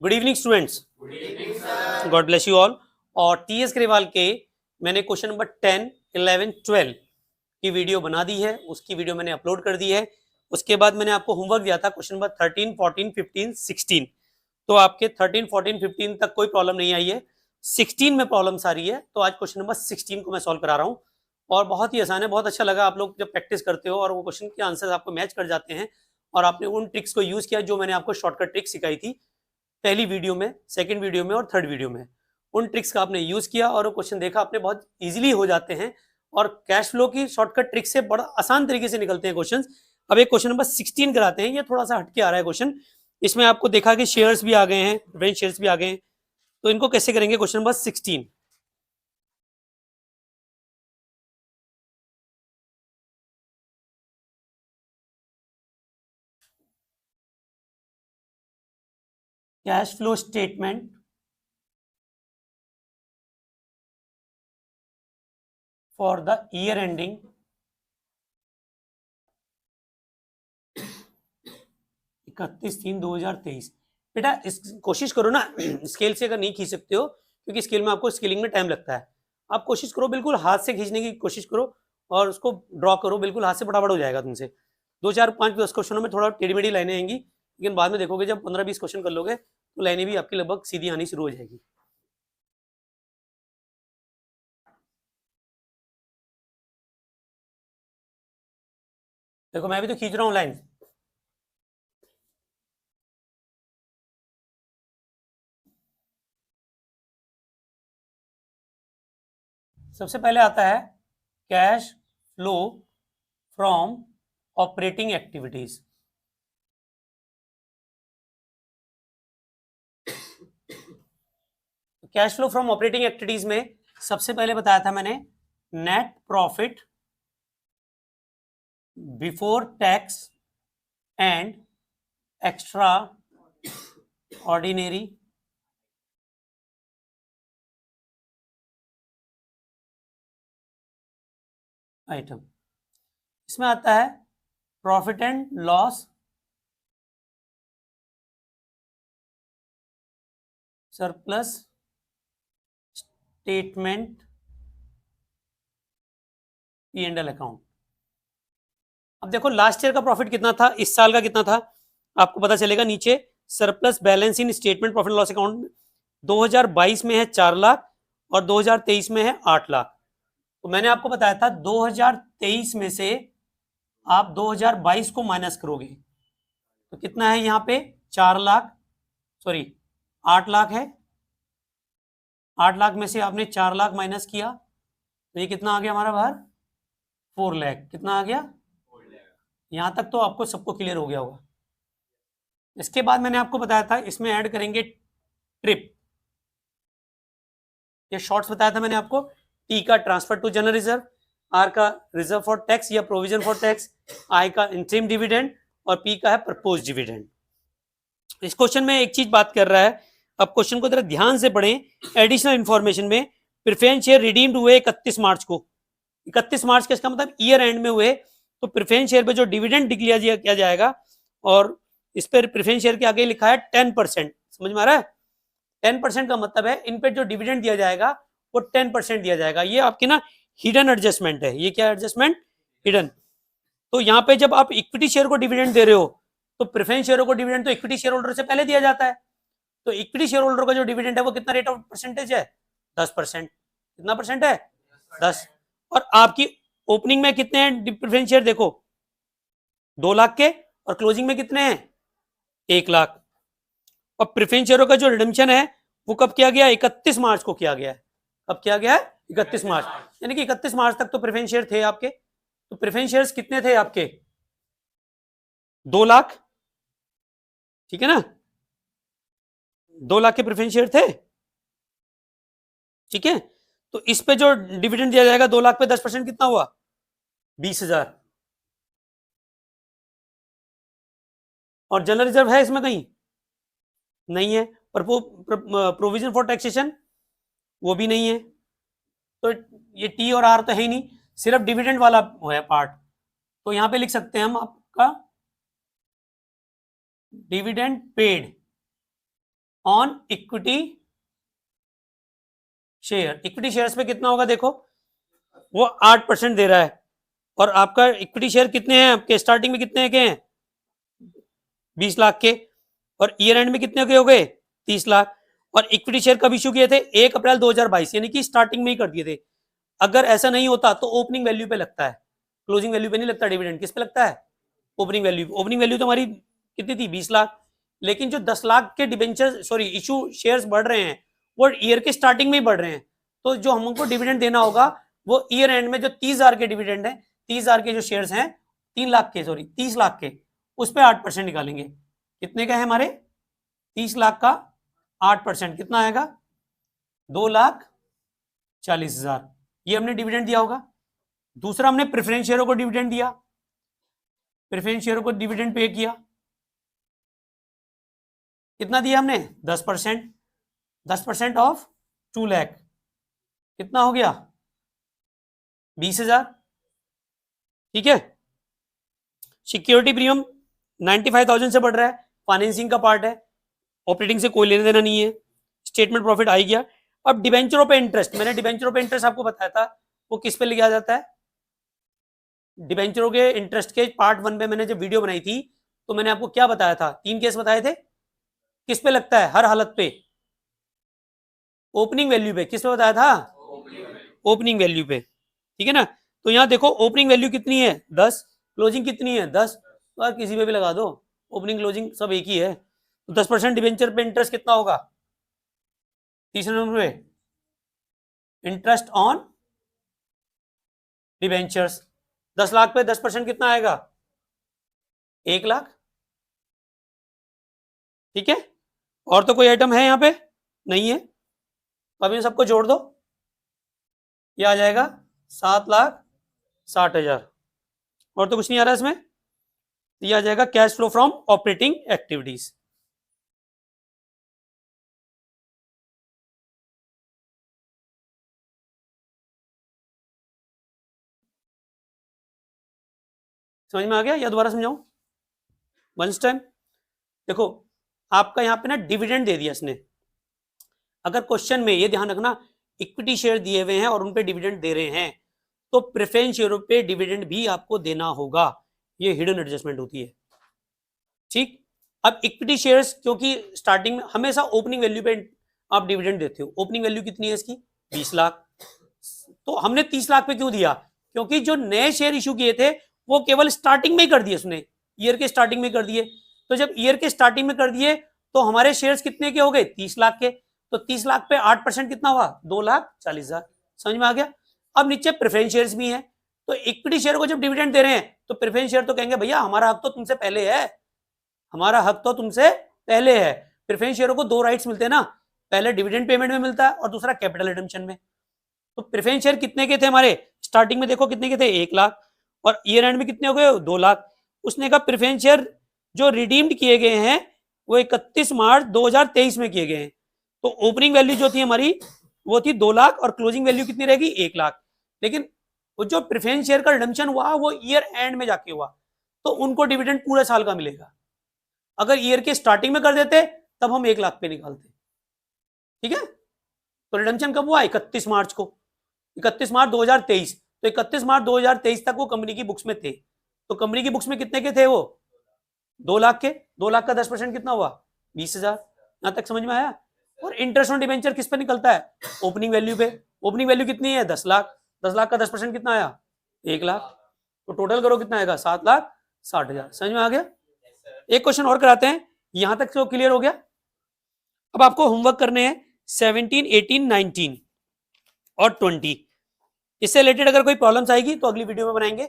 Good evening students, God bless you all. और TS Grewal के मैंने क्वेश्चन नंबर 10, 11, 12 की वीडियो बना दी है, उसकी वीडियो मैंने अपलोड कर दी है। उसके बाद मैंने आपको होमवर्क दिया था क्वेश्चन नंबर 13, 14, 15, 16। तो आपके 13, 14, 15 तक कोई प्रॉब्लम नहीं आई है, 16 में प्रॉब्लम्स आ रही है। तो आज क्वेश्चन नंबर 16 को मैं सॉल्व करा रहा हूँ और बहुत ही आसान है। बहुत अच्छा लगा आप लोग जब प्रैक्टिस करते हो और वो क्वेश्चन के आंसर्स आपको मैच कर जाते हैं और आपने उन ट्रिक्स को यूज किया जो मैंने आपको शॉर्टकट ट्रिक सिखाई थी पहली वीडियो में, सेकंड वीडियो में और थर्ड वीडियो में। उन ट्रिक्स का आपने यूज किया और क्वेश्चन देखा आपने, बहुत इजीली हो जाते हैं और कैश फ्लो की शॉर्टकट ट्रिक से बड़ा आसान तरीके से निकलते हैं क्वेश्चंस। अब एक क्वेश्चन नंबर 16 कराते हैं, ये थोड़ा सा हटके आ रहा है क्वेश्चन। इसमें आपको देखा कि शेयर्स भी आ गए हैं, प्रेफरेंस शेयर्स भी आ गए हैं। तो इनको कैसे करेंगे, question number 16। Cash flow statement for the year ending 31/3/2023। बेटा इस कोशिश करो ना स्केल से अगर नहीं खींच सकते हो, क्योंकि स्केल में आपको स्केलिंग में टाइम लगता है, आप कोशिश करो बिल्कुल हाथ से खींचने की कोशिश करो और उसको ड्रॉ करो, बिल्कुल हाथ से फटाफट हो जाएगा तुमसे। 2, 4, 5, 10 क्वेश्चनों में थोड़ा टेढ़ी मेढ़ी लाइनें आएंगी, लेकिन बाद में देखोगे जब 15-20 क्वेश्चन कर लोगे तो लाइनें भी आपकी लगभग सीधी आनी शुरू हो जाएगी। देखो मैं भी तो खींच रहा हूँ लाइन। सबसे पहले आता है cash flow from operating activities. Cash flow from operating activities में सबसे पहले बताया था मैंने net profit before tax and extra ordinary item. इसमें आता है profit and loss surplus statement P and L account. अब देखो लास्ट ईयर का प्रॉफिट कितना था, इस साल का कितना था, आपको पता चलेगा नीचे सरप्लस बैलेंस इन स्टेटमेंट प्रॉफिट लॉस अकाउंट 2022 में है 4 लाख और 2023 में है 8 लाख। तो मैंने आपको बताया था 2023 में से आप 2022 को माइनस करोगे तो कितना है, यहाँ पे 4 लाख, सॉरी 8 लाख है। 8 लाख में से आपने 4 लाख माइनस किया तो ये कितना आ गया हमारा बाहर, 4 लाख। कितना आ गया, यहां तक तो आपको सबको क्लियर हो गया होगा। इसके बाद मैंने आपको बताया था इसमें ऐड करेंगे ट्रिप, ये शॉर्ट्स बताया था मैंने आपको। टी का transfer to general reserve, R का रिजर्व फॉर टैक्स या प्रोविजन फॉर टैक्स, आई का इंटरिम डिविडेंड और पी का है प्रपोज डिविडेंड। इस क्वेश्चन में एक चीज बात कर रहा है, अब क्वेश्चन को जरा ध्यान से पढ़ें। एडिशनल इंफॉर्मेशन में प्रेफरेंस शेयर रिडीम्ड हुए 31 मार्च को, 31 मार्च का इसका मतलब ईयर एंड में हुए, तो प्रेफरेंस शेयर पे जो डिविडेंड डिक्लेयर किया जाएगा और इस पर प्रेफरेंस शेयर के आगे लिखा है 10%, समझ में आ रहा है। 10% का मतलब है इन पे जो डिविडेंड दिया जाएगा वो 10% दिया जाएगा। ये आपकी ना हिडन एडजस्टमेंट है, ये क्या एडजस्टमेंट, हिडन। तो यहाँ पे जब आप इक्विटी शेयर को डिविडेंड दे रहे हो तो प्रेफरेंस शेयरों को डिविडेंड तो इक्विटी शेयर होल्डर से पहले दिया जाता है, तो इक्विटी शेयर होल्डर का जो डिविडेंड है वो कितना रेट ऑफ परसेंटेज है, 10%। कितना परसेंट है, 10। और आपकी ओपनिंग में कितने हैं प्रेफरेंस शेयर, देखो 2 लाख के, और क्लोजिंग में कितने हैं, 1 लाख। और प्रेफरेंस शेयरों का जो रिडम्पशन है वो कब किया गया, 31 मार्च को किया गया है। कब किया गया है, 31 मार्च, यानी कि 31 मार्च तक तो प्रेफरेंस शेयर थे आपके। तो प्रेफरेंस शेयर्स कितने थे आपके, 2 लाख, ठीक है ना, 2 लाख के प्रेफरेंस शेयर थे, ठीक है। तो इस पे जो डिविडेंड दिया जाएगा 2 लाख पे 10% कितना हुआ, 20,000। और जनरल रिजर्व है इसमें कहीं, नहीं है। और प्रोविजन फॉर टैक्सेशन वो भी नहीं है। तो ये टी और आर तो है ही नहीं, सिर्फ डिविडेंड वाला है पार्ट। तो यहां पे लिख सकते हैं हम आपका dividend paid on equity share. Equity shares पे कितना होगा देखो, वो 8% दे रहा है, और आपका इक्विटी शेयर कितने हैं आपके, स्टार्टिंग में कितने के हैं 20 लाख के, और ईयर एंड में कितने के हो गए 30 लाख। और इक्विटी शेयर कब इशू किए थे 1 अप्रैल 2022, यानी कि स्टार्टिंग में ही कर दिए थे। अगर ऐसा नहीं होता तो ओपनिंग वैल्यू पे लगता है, क्लोजिंग वैल्यू पे नहीं लगता डिविडेंड। किस पे लगता है, ओपनिंग वैल्यू। ओपनिंग वैल्यू तो हमारी कितनी थी 20 लाख, लेकिन जो 10 लाख के डिबेंचर सॉरी इशू शेयर्स बढ़ रहे हैं वो ईयर के स्टार्टिंग में ही बढ़ रहे हैं, तो जो हमको डिविडेंड देना होगा वो ईयर एंड में जो 30,000 के डिविडेंड है, 30,000 के जो शेयर्स हैं 3 लाख के सॉरी 30 लाख के, उस पर 8% निकालेंगे। कितने का है हमारे 30 लाख का 8% कितना आएगा 2,40,000, ये हमने डिविडेंड दिया होगा। दूसरा हमने प्रेफरेंस शेयरों को डिविडेंड दिया, प्रेफरेंस शेयरों को डिविडेंड पे किया, कितना दिया हमने 10%, 10% ऑफ 2 लाख कितना हो गया 20,000, ठीक है। सिक्योरिटी प्रीमियम 95,000 से बढ़ रहा है, फाइनेंसिंग का पार्ट है, ऑपरेटिंग से कोई लेने देना नहीं है, स्टेटमेंट प्रॉफिट आ गया। अब डिबेंचरों पे इंटरेस्ट, मैंने डिबेंचरों पे इंटरेस्ट आपको बताया था, वो किस पे लिया जाता है, डिबेंचरों के इंटरेस्ट के पार्ट 1 में मैंने जब वीडियो बनाई थी तो मैंने आपको क्या बताया था, 3 केस बताए थे, किस पे लगता है हर हालत पे, ओपनिंग वैल्यू पे। किस पे बताया था, ओपनिंग वैल्यू पे, ठीक है ना। तो यहाँ देखो ओपनिंग वैल्यू कितनी है 10, क्लोजिंग कितनी है 10, तो किसी पे भी लगा दो, ओपनिंग क्लोजिंग सब एक ही है। तो 10% डिबेंचर पे इंटरेस्ट कितना होगा, तीसरे नंबर पे इंटरेस्ट ऑन डिबेंचर्स, 10 लाख पे 10% कितना आएगा 1 लाख, ठीक है। और तो कोई आइटम है यहाँ पे नहीं है, अब इन सबको जोड़ दो, ये आ जाएगा 7,60,000, और तो कुछ नहीं आ रहा इसमें, ये आ जाएगा cash flow from operating activities. समझ में आ गया या दोबारा समझाऊं वंस टाइम। देखो आपका यहाँ पे ना डिविडेंड दे दिया इसने, अगर क्वेश्चन में ये ध्यान रखना इक्विटी शेयर दिए हुए हैं और उन पे डिविडेंड दे रहे हैं तो प्रेफरेंस शेयरों पे डिविडेंड भी आपको देना होगा, ये हिडन एडजस्टमेंट होती है, ठीक। अब इक्विटी शेयर्स क्योंकि स्टार्टिंग में हमेशा ओपनिंग वैल्यू पे आप डिविडेंड देते हो, ओपनिंग वैल्यू कितनी है इसकी 20 लाख, तो हमने 30 लाख पे क्यों दिया, क्योंकि जो नए शेयर इशू किए थे वो केवल स्टार्टिंग में ही कर दिए उसने, ईयर के स्टार्टिंग में कर दिए। तो जब ईयर के स्टार्टिंग में कर दिए तो हमारे शेयर्स कितने के हो गए 30 लाख के, तो 30 लाख पे 8% कितना हुआ 2,40,000, समझ में आ गया। अब नीचे प्रेफरेंस शेयर्स भी हैं, तो इक्विटी शेयर को जब डिविडेंड दे रहे हैं तो प्रेफरेंस शेयर तो कहेंगे भैया हमारा हक तो तुमसे पहले है, हमारा हक तो तुमसे पहले है। प्रेफरेंस शेयरों को 2 राइट्स मिलते हैं ना, पहले डिविडेंड पेमेंट में मिलता है और दूसरा कैपिटल रिडम्पशन में। तो प्रेफरेंस शेयर कितने के थे हमारे स्टार्टिंग में देखो कितने के थे 1 लाख, और ईयर एंड में कितने हो गए 2 लाख। उसने कहा प्रेफरेंस शेयर जो रिडीम्ड किए गए हैं वो 31 मार्च 2023 में किए गए हैं, तो ओपनिंग वैल्यू जो थी हमारी वो थी 2 लाख और क्लोजिंग वैल्यू कितनी रहेगी 1 लाख। लेकिन वो जो प्रेफरेंस शेयर का रिडम्पशन हुआ वो ईयर एंड में जाके हुआ, तो उनको डिविडेंड पूरे साल का मिलेगा। अगर ईयर के स्टार्टिंग में कर देते तब हम 1 लाख पे निकालते, ठीक है। तो रिडम्पशन कब हुआ 31 मार्च को, 31 मार्च 2023, तो 31 मार्च 2023 तक वो कंपनी की बुक्स में थे, तो कंपनी की बुक्स में कितने के थे वो 2 लाख के, 2 लाख का 10% कितना हुआ 20,000, यहां तक समझ में आया। और इंटरेस्ट ऑन डिबेंचर किस पे निकलता है ओपनिंग वैल्यू पे, ओपनिंग वैल्यू कितनी है 10 लाख, 10 लाख का 10% कितना आया 1 लाख, तो टोटल करो कितना आएगा 7,60,000, समझ में आ गया। एक क्वेश्चन और कराते हैं, यहां तक तो क्लियर हो गया। अब आपको होमवर्क करने हैं 17, 18, 19 और 20, इससे रिलेटेड अगर कोई प्रॉब्लम्स आएगी तो अगली वीडियो में बनाएंगे।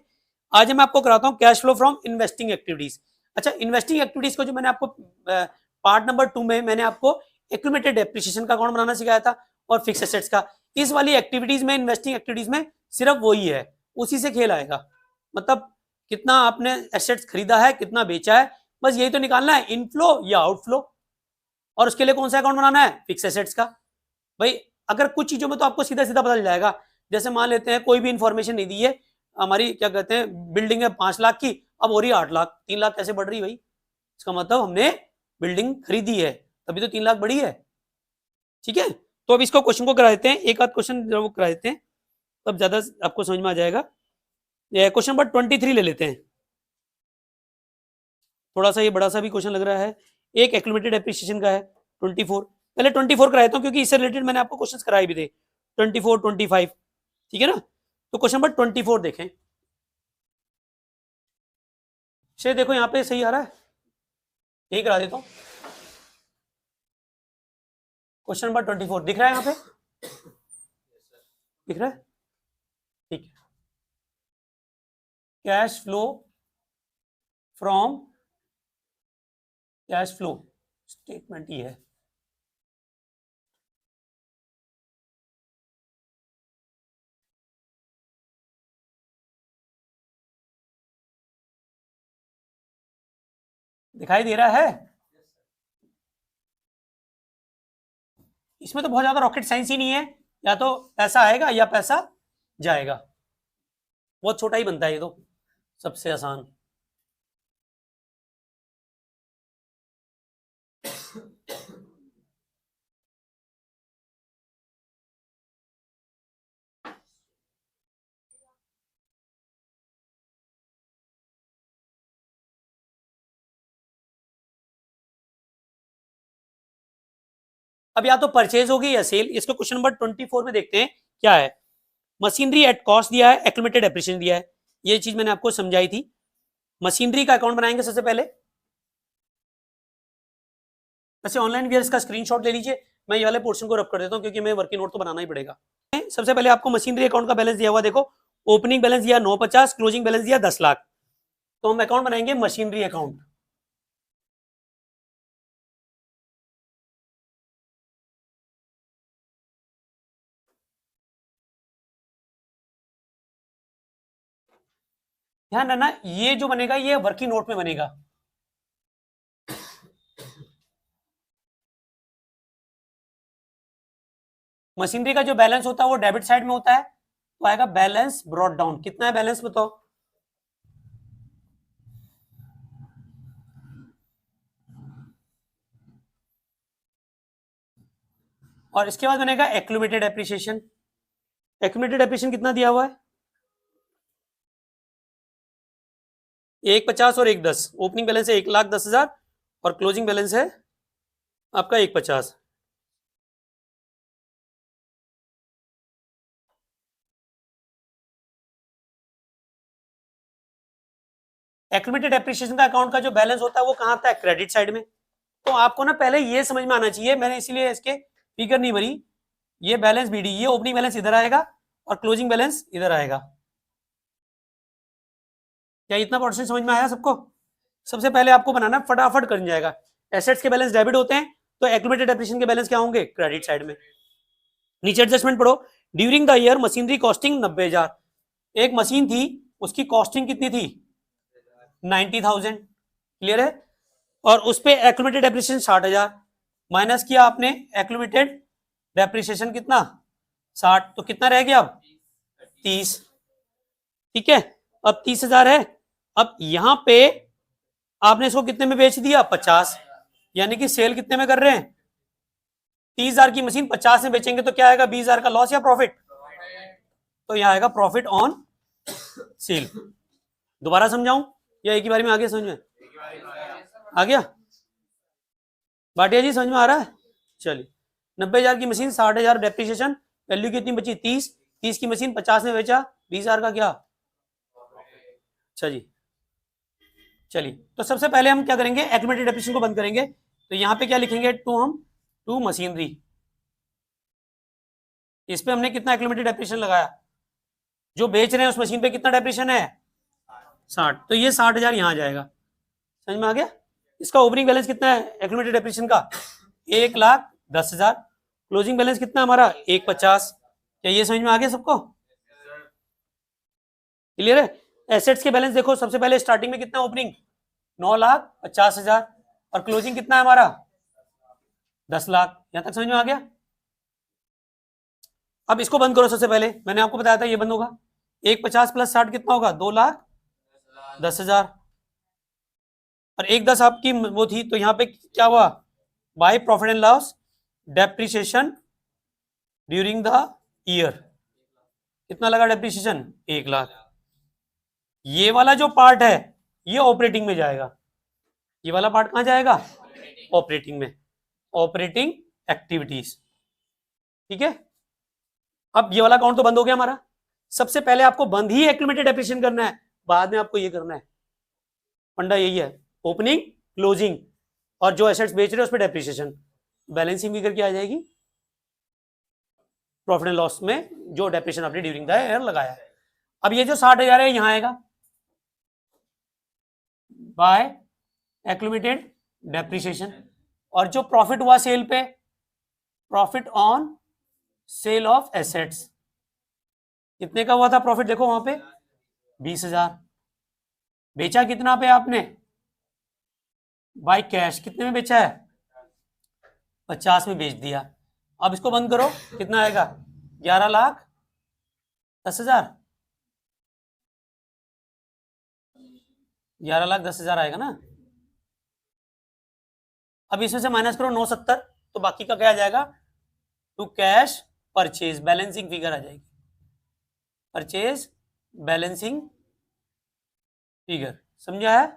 आज मैं आपको कराता हूं cash flow from investing activities. अच्छा, इन्वेस्टिंग एक्टिविटीज को जो मैंने आपको पार्ट नंबर 2 में मैंने आपको एक्यूमुलेटेड डेप्रिसिएशन का अकाउंट बनाना सिखाया था और फिक्स एसेट्स का, इस वाली एक्टिविटीज में इन्वेस्टिंग एक्टिविटीज में सिर्फ वही है, उसी से खेल आएगा। मतलब कितना आपने एसेट्स खरीदा है कितना बेचा है, बस यही तो निकालना है इनफ्लो या आउटफ्लो, और उसके लिए कौन सा अकाउंट बनाना है फिक्स एसेट्स का। भाई अगर कुछ चीजों में तो आपको सीधा सीधा पता चल जाएगा, जैसे मान लेते हैं कोई भी इंफॉर्मेशन नहीं दी है, हमारी क्या कहते हैं बिल्डिंग है 5 लाख की अब हो रही है 8 लाख, 3 लाख कैसे बढ़ रही है भाई, इसका मतलब हमने बिल्डिंग खरीदी है, तभी तो 3 लाख बड़ी है। ठीक है, तो अब इसको क्वेश्चन को करा देते हैं, एक आध क्वेश्चन जब वो करा देते हैं तब ज्यादा आपको समझ में आ जाएगा। क्वेश्चन नंबर 23 ले लेते हैं, थोड़ा सा ये बड़ा सा भी क्वेश्चन लग रहा है, एक एक्यूमुलेटेड एप्रिसिएशन का है 24। पहले 24 कराया था क्योंकि इससे रिलेटेड मैंने आपको क्वेश्चंस कराए भी थे, 24 25, ठीक है ना। तो क्वेश्चन नंबर 24 देखें, शायद देखो यहाँ पे सही आ रहा है, यही करा देता हूँ। क्वेश्चन नंबर 24 दिख रहा है यहाँ पे, दिख रहा है, ठीक है। Cash flow from cash flow statement ये है, दिखाई दे रहा है। इसमें तो बहुत ज्यादा रॉकेट साइंस ही नहीं है, या तो पैसा आएगा या पैसा जाएगा, बहुत छोटा ही बनता है ये तो, सबसे आसान। अब या तो परचेज होगी या सेल। इसको क्वेश्चन नंबर 24 में देखते हैं क्या है। मशीनरी एट कॉस्ट दिया है, एक्यूमुलेटेड एप्रिसिएशन दिया है, ये चीज मैंने आपको समझाई थी। मशीनरी का अकाउंट बनाएंगे सबसे पहले, वैसे ऑनलाइन वीयर्स का स्क्रीनशॉट ले लीजिए, मैं ये वाले पोर्शन को रब कर देता हूं क्योंकि मैं वर्किंग नोट तो बनाना ही पड़ेगा। सबसे पहले आपको मशीनरी अकाउंट का बैलेंस दिया हुआ, देखो ओपनिंग बैलेंस दिया 950, क्लोजिंग बैलेंस दिया 10 लाख, तो हम अकाउंट बनाएंगे मशीनरी अकाउंट। ध्यान रखना ये जो बनेगा ये वर्किंग नोट में बनेगा। मशीनरी का जो बैलेंस होता है वो डेबिट साइड में होता है, तो आएगा बैलेंस ब्रॉट डाउन। कितना है बैलेंस बताओ, और इसके बाद बनेगा एक्यूमुलेटेड एप्रिसिएशन। एक्यूमुलेटेड एप्रिसिएशन कितना दिया हुआ है, 150 और 110। ओपनिंग बैलेंस है 1,10,000 और क्लोजिंग बैलेंस है आपका 150। एक्यूमुलेटेड एप्रिसिएशन का अकाउंट का जो बैलेंस होता है वो कहां आता है, क्रेडिट साइड में। तो आपको ना पहले ये समझ में आना चाहिए, मैंने इसीलिए इसके फिगर नहीं भरी, ये बैलेंस बीडी, ये ओपनिंग बैलेंस इधर आएगा और क्लोजिंग बैलेंस इधर आएगा। क्या इतना परसेंट समझ में आया सबको? सबसे पहले आपको बनाना, फटाफट कर जाएगा। एसेट्स के बैलेंस डेबिट होते हैं तो एक्यूमुलेटेड एप्रिसिएशन के बैलेंस क्या होंगे, क्रेडिट साइड में। नीचे एडजस्टमेंट पढ़ो, during the year machinery costing 90,000। एक मशीन थी उसकी कॉस्टिंग कितनी थी, 90,000, क्लियर है। और उस पे एक्यूमुलेटेड डेप्रिसिएशन 60,000 माइनस किया आपने, एक्यूमुलेटेड डेप्रिसिएशन कितना 60, तो कितना रह गया अब 30, ठीक है। अब 30,000 है, अब यहां पे आपने इसको कितने में बेच दिया, 50, यानी कि सेल कितने में कर रहे हैं, 30,000 की मशीन 50 में बेचेंगे तो क्या आएगा, 20,000 का लॉस या प्रॉफिट, तो यहां आएगा प्रॉफिट ऑन सेल। दोबारा समझाऊं या एक ही बार में आ गया समझ में, आ गया भाटिया जी, समझ में आ रहा है। चलिए 90,000 की मशीन, 60,000 डेप्रिसिएशन, वैल्यू कितनी बची 30, 30 की मशीन 50 में बेचा, 20,000 का क्या, अच्छा जी। चलिए तो सबसे पहले हम क्या करेंगे, एक्यूमुलेटेड डेप्रिसिएशन को बंद करेंगे, तो यहाँ पे क्या लिखेंगे, टू मशीनरी, इस पे हमने कितना एक्यूमुलेटेड डेप्रिसिएशन लगाया, जो बेच रहे हैं उस मशीन पे कितना डेप्रिसिएशन है 60, तो ये 60,000 यहाँ आ जाएगा, समझ में आ गया। इसका ओपनिंग बैलेंस कितना है एक्यूमुलेटेड डेप्रिसिएशन का, 1,10,000, क्लोजिंग बैलेंस कितना हमारा 150, क्या ये समझ में आ गया सबको, क्लियर है। एसेट्स के बैलेंस देखो, सबसे पहले स्टार्टिंग में कितना ओपनिंग 9,50,000 और क्लोजिंग कितना है हमारा 10 लाख, यहां तक समझ में आ गया। अब इसको बंद करो, सबसे पहले मैंने आपको बताया था ये बंद होगा, 150 प्लस 60 कितना होगा 2,10,000 और 1,10 आपकी वो थी, तो यहाँ पे क्या हुआ by profit and loss depreciation during the year. कितना लगा डेप्रिसिएशन? 1 लाख। ये वाला जो पार्ट है ये ऑपरेटिंग में जाएगा, ये वाला पार्ट कहां जाएगा? ऑपरेटिंग में, ऑपरेटिंग एक्टिविटीज। ठीक है, अब ये वाला अकाउंट तो बंद हो गया हमारा। सबसे पहले आपको बंद ही एक्यूमुलेटेड डेप्रिसिएशन करना है, बाद में आपको ये करना है। फंडा यही है, ओपनिंग क्लोजिंग और जो एसेट्स बेच रहे हैं उस पर डेप्रिसिएशन। बैलेंसिंग फिगर क्या आ जाएगी? प्रॉफिट एंड लॉस में जो डेप्रिसिएशन आपने ड्यूरिंग द ईयर लगाया है। अब ये जो 60,000 है यहां आएगा बाय एक्यूमुलेटेड डेप्रिसिएशन, और जो प्रॉफिट हुआ सेल पे, profit on sale of assets, कितने का हुआ था प्रॉफिट? देखो वहां पे 20,000। बेचा कितना पे आपने? By cash. कितने में बेचा है? 50 में बेच दिया। अब इसको बंद करो, कितना आएगा? 11,10,000। 11,10,000 आएगा ना। अब इसमें से माइनस करो 970, तो बाकी का क्या आ जाएगा? To cash purchase, balancing figure आ जाएगी, परचेज बैलेंसिंग फिगर। समझा है?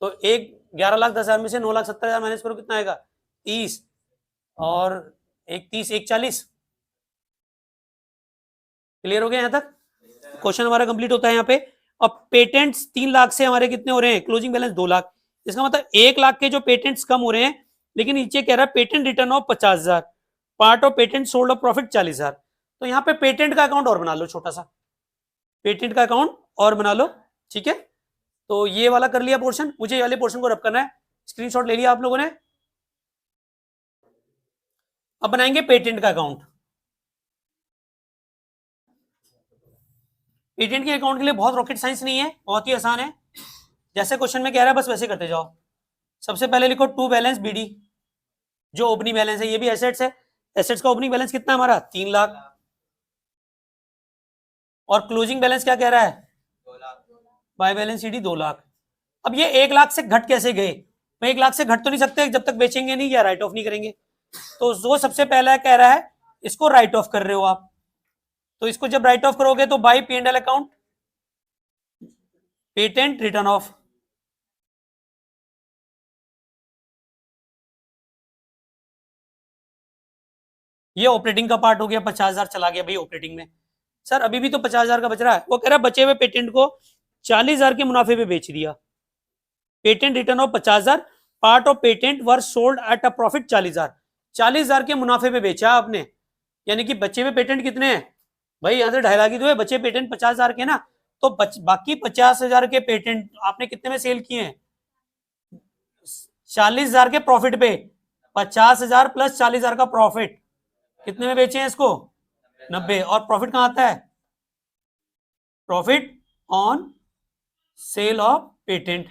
तो 11,10,000 में से 9,70,000 माइनस करो, कितना आएगा? 30, और 30, 140। क्लियर हो गया यहां तक? क्वेश्चन हमारा कंप्लीट होता है यहाँ पे। अब पेटेंट्स 3 लाख से हमारे कितने हो रहे हैं? Closing balance 2 lakh. इसका मतलब 1 लाख के जो पेटेंट्स कम हो रहे हैं, लेकिन नीचे कह रहा है patent return of 50,000, part of patent sold off profit 40,000। तो यहाँ पे पेटेंट का अकाउंट और बना लो, छोटा सा पेटेंट का अकाउंट और बना लो। ठीक है, तो ये वाला कर लिया पोर्शन, मुझे ये वाले पोर्शन को रब करना है। स्क्रीनशॉट ले लिया आप लोगों ने। अब बनाएंगे पेटेंट का अकाउंट। पेटेंट के अकाउंट के लिए बहुत रॉकेट साइंस नहीं है, बहुत ही आसान है। जैसे क्वेश्चन में कह रहा है बस वैसे करते जाओ। सबसे पहले लिखो टू बैलेंस बीडी, जो ओपनिंग बैलेंस है, ये भी एसेट्स है। एसेट्स का ओपनिंग बैलेंस कितना है हमारा? 3 लाख। और क्लोजिंग बैलेंस क्या कह रहा है? 2 lakh. By balance sheet 2 lakh. अब ये 1 लाख से घट कैसे गए? मैं 1 लाख से घट तो नहीं सकते जब तक बेचेंगे नहीं या राइट ऑफ नहीं करेंगे। तो जो सबसे पहला कह रहा है इसको राइट ऑफ कर रहे हो आप, तो इसको जब राइट ऑफ करोगे तो by P&L account patent return off. ये ऑपरेटिंग का पार्ट हो गया, 50,000 चला गया भाई ऑपरेटिंग में। सर अभी भी तो 50,000 का बच रहा है। वो कह रहा है बचे हुए पेटेंट को 40,000 के मुनाफे पे बेच दिया। Patent return of 50,000, part of patent were sold at a profit 40,000। 40,000 के मुनाफे पे बेचा आपने, यानी कि बचे हुए पेटेंट कितने हैं भाई? यहां से 2.5 लाख ही तो है, बचे पेटेंट 50,000 के ना। तो बाकी 50,000 के पेटेंट आपने कितने में सेल किए हैं? 40,000 के प्रॉफिट पे। 50,000 प्लस 40,000 का प्रॉफिट, कितने में बेचे हैं इसको? 90। और प्रॉफिट कहां आता है? Profit on sale of patent.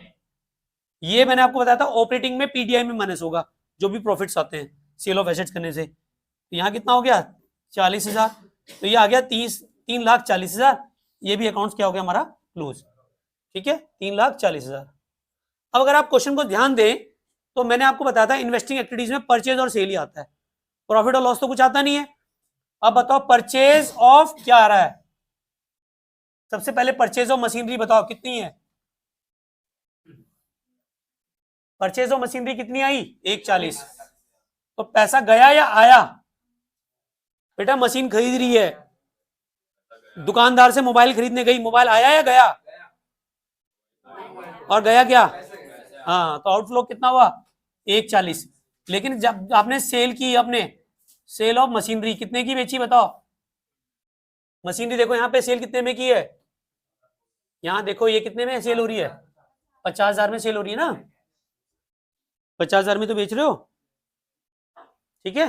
ये मैंने आपको बताया था ऑपरेटिंग में पीडीआई में माइनस होगा जो भी प्रॉफिट्स आते हैं सेल ऑफ एसेट्स करने से। तो यहाँ कितना हो गया? 40,000। तो ये आ गया 3,40,000। ये भी अकाउंट क्या हो गया हमारा? क्लोज। ठीक है, 3,40,000। अब अगर आप क्वेश्चन को ध्यान दें तो मैंने आपको बताया था इन्वेस्टिंग एक्टिविटीज में परचेज और सेल ही आता है, प्रॉफिट और लॉस तो कुछ आता नहीं है। अब बताओ परचेज ऑफ क्या आ रहा है? सबसे पहले परचेज ऑफ मशीनरी बताओ कितनी है? परचेज ऑफ मशीनरी कितनी आई? 140। तो पैसा गया या आया? बेटा मशीन खरीद रही है, दुकानदार से मोबाइल खरीदने गई, मोबाइल आया या गया? और गया क्या? हाँ, तो आउटफ्लो कितना हुआ? 140। लेकिन जब आपने सेल की, अपने सेल ऑफ मशीनरी कितने की बेची बताओ? मशीनरी देखो यहाँ पे सेल कितने में की है? यहाँ देखो ये कितने में सेल हो रही है? 50,000 में सेल हो रही है ना। 50,000 में तो बेच रहे हो। ठीक है,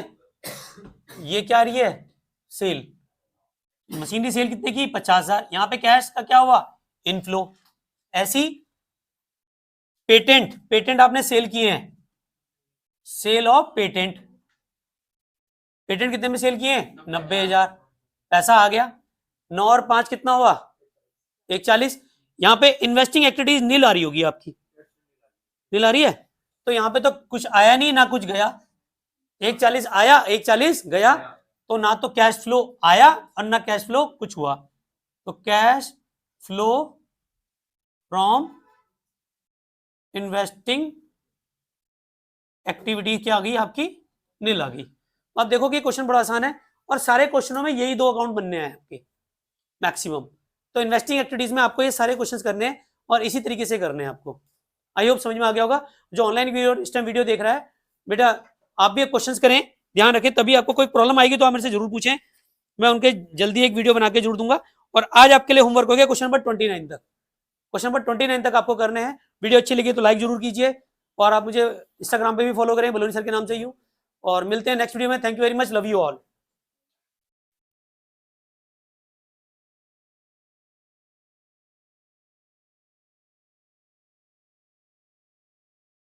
ये क्या आ रही है? सेल। मशीनरी सेल कितने की? 50,000। यहाँ पे कैश का क्या हुआ? इनफ्लो। ऐसी पेटेंट आपने सेल किए हैं, सेल ऑफ पेटेंट कितने में सेल किए हैं? 90,000। पैसा आ गया। 9 और 5 कितना हुआ? 140। यहाँ पे इन्वेस्टिंग एक्टिविटीज नील आ रही होगी आपकी, नील आ रही है। तो यहाँ पे तो कुछ आया नहीं ना कुछ गया, 140 आया 140 गया, तो ना तो कैश फ्लो आया और ना कैश फ्लो कुछ हुआ, तो cash flow from investing activity क्या आ गई आपकी, नील आ गई। अब देखो कि क्वेश्चन बड़ा आसान है और सारे क्वेश्चनों में यही 2 अकाउंट बनने हैं आपके मैक्सिमम। तो इन्वेस्टिंग एक्टिविटीज में आपको ये सारे क्वेश्चंस करने हैं और इसी तरीके से करने हैं आपको। आई होप समझ में आ गया होगा। जो ऑनलाइन वीडियो इस टाइम वीडियो देख रहा है बेटा, आप भी क्वेश्चंस करें, ध्यान रखें, तभी आपको कोई प्रॉब्लम आएगी तो आप मेरे से जरूर पूछें, मैं उनके जल्दी एक वीडियो बना के जोड़ दूंगा। और आज आपके लिए होमवर्क हो गया क्वेश्चन नंबर 29 तक, क्वेश्चन नंबर 29 तक आपको करने हैं। वीडियो अच्छी लगी तो लाइक जरूर कीजिए और आप मुझे इंस्टाग्राम पे भी फॉलो करें बलूनी सर के नाम से ही हूँ। और मिलते हैं नेक्स्ट वीडियो में। Thank you very much, love you all.